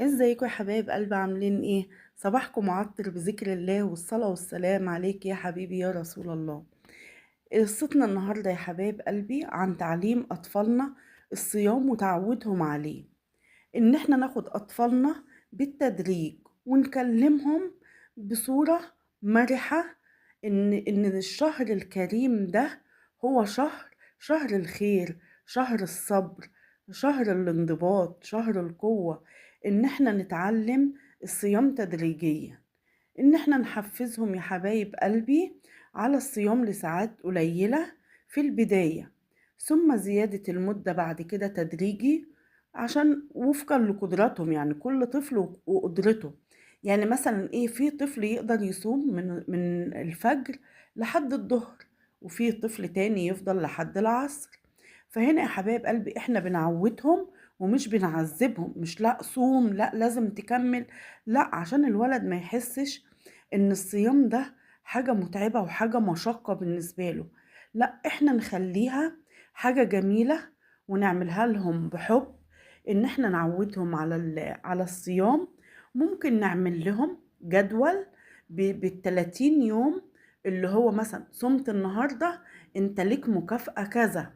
ازيكم يا حبايب قلبي، عاملين ايه؟ صباحكم معطر بذكر الله، والصلاة والسلام عليك يا حبيبي يا رسول الله. قصتنا النهاردة يا حبايب قلبي عن تعليم أطفالنا الصيام وتعودهم عليه. إن احنا ناخد أطفالنا بالتدريج ونكلمهم بصورة مرحة، إن الشهر الكريم ده هو شهر الخير، شهر الصبر، شهر الانضباط، شهر القوة. إن احنا نتعلم الصيام تدريجيا، إن احنا نحفزهم يا حبايب قلبي على الصيام لساعات قليلة في البداية، ثم زيادة المدة بعد كده تدريجي، عشان وفقا لقدراتهم. يعني كل طفل وقدرته. يعني مثلا ايه، في طفل يقدر يصوم من الفجر لحد الظهر، وفي طفل تاني يفضل لحد العصر. فهنا يا حبايب قلبي احنا بنعودهم ومش بنعذبهم. مش لا صوم، لا لازم تكمل، لا، عشان الولد ما يحسش ان الصيام ده حاجة متعبة وحاجة مشقة بالنسبة له. لا، احنا نخليها حاجة جميلة ونعملها لهم بحب. ان احنا نعودهم على الصيام. ممكن نعمل لهم جدول بالتلاتين يوم، اللي هو مثلا صمت النهاردة انت ليك مكافأة كذا،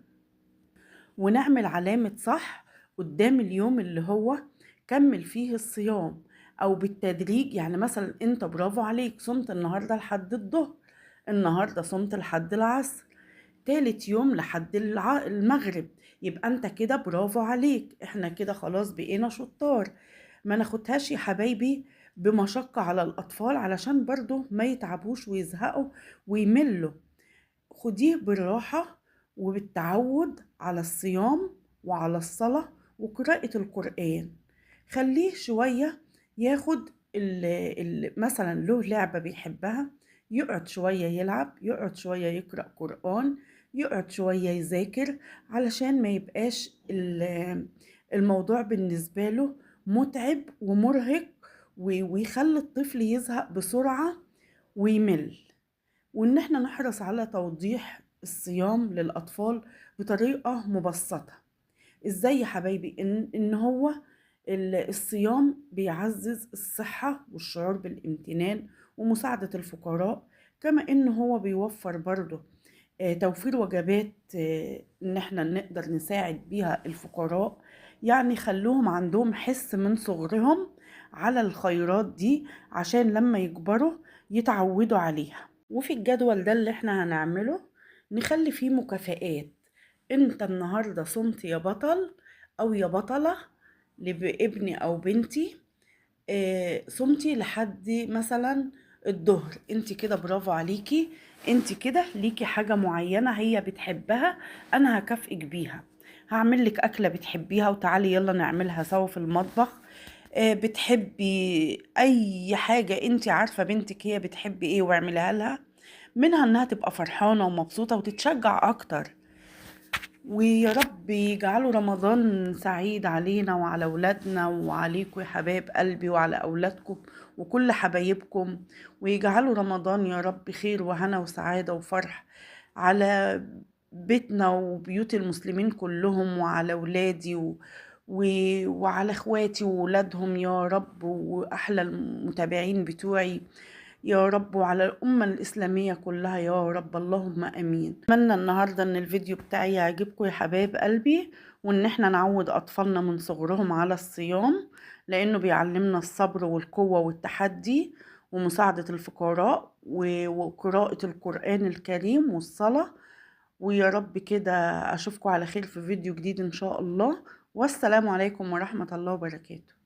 ونعمل علامة صح قدام اليوم اللي هو كمل فيه الصيام. او بالتدريج، يعني مثلا انت برافو عليك صمت النهاردة لحد الظهر، النهاردة صمت لحد العصر، تالت يوم لحد المغرب، يبقى انت كده برافو عليك، احنا كده خلاص بقينا شطار. ما ناخدهاش يا حبايبي بمشقة على الأطفال، علشان برضو ما يتعبوش ويزهقوا ويملوا. خديه بالراحة وبالتعود على الصيام وعلى الصلاة وقراءة القرآن. خليه شوية ياخد مثلا له لعبة بيحبها، يقعد شوية يلعب، يقعد شوية يقرأ قرآن، يقعد شوية يذاكر، علشان ما يبقاش الموضوع بالنسبة له متعب ومرهق، ويخلي الطفل يزهق بسرعة ويمل. وإن احنا نحرص على توضيح الصيام للأطفال بطريقة مبسطة. ازاي يا حبايبي؟ إن هو الصيام بيعزز الصحة والشعور بالامتنان ومساعدة الفقراء، كما إن هو بيوفر برضه توفير وجبات إن احنا نقدر نساعد بيها الفقراء. يعني خلوهم عندهم حس من صغرهم على الخيرات دي، عشان لما يكبروا يتعودوا عليها. وفي الجدول ده اللي احنا هنعمله نخلي فيه مكافآت. انت النهاردة صمت يا بطل او يا بطلة لابني او بنتي، صمتي لحد مثلا الظهر، انت كده برافو عليكي، انت كده ليكي حاجة معينة هي بتحبها، انا هكافئك بيها. هعمل لك اكلة بتحبيها وتعالي يلا نعملها سوا في المطبخ. بتحبي اي حاجة انت عارفة بنتك هي بتحبي ايه واعملها لها، منها انها تبقى فرحانة ومبسوطة وتتشجع اكتر. ويا رب يجعله رمضان سعيد علينا وعلى أولادنا وعليكم يا حبايب قلبي وعلى أولادكم وكل حبايبكم. ويجعله رمضان يا رب خير وهنا وسعادة وفرح على بيتنا وبيوت المسلمين كلهم، وعلى ولادي وعلى اخواتي وولادهم يا رب، وأحلى المتابعين بتوعي يا رب، وعلى الأمة الإسلامية كلها يا رب، اللهم أمين. أتمنى النهاردة إن الفيديو بتاعي يعجبكم يا حبايب قلبي، وإن احنا نعود أطفالنا من صغرهم على الصيام، لأنه بيعلمنا الصبر والقوة والتحدي ومساعدة الفقراء وقراءة القرآن الكريم والصلاة. ويا رب كده أشوفكم على خير في فيديو جديد إن شاء الله، والسلام عليكم ورحمة الله وبركاته.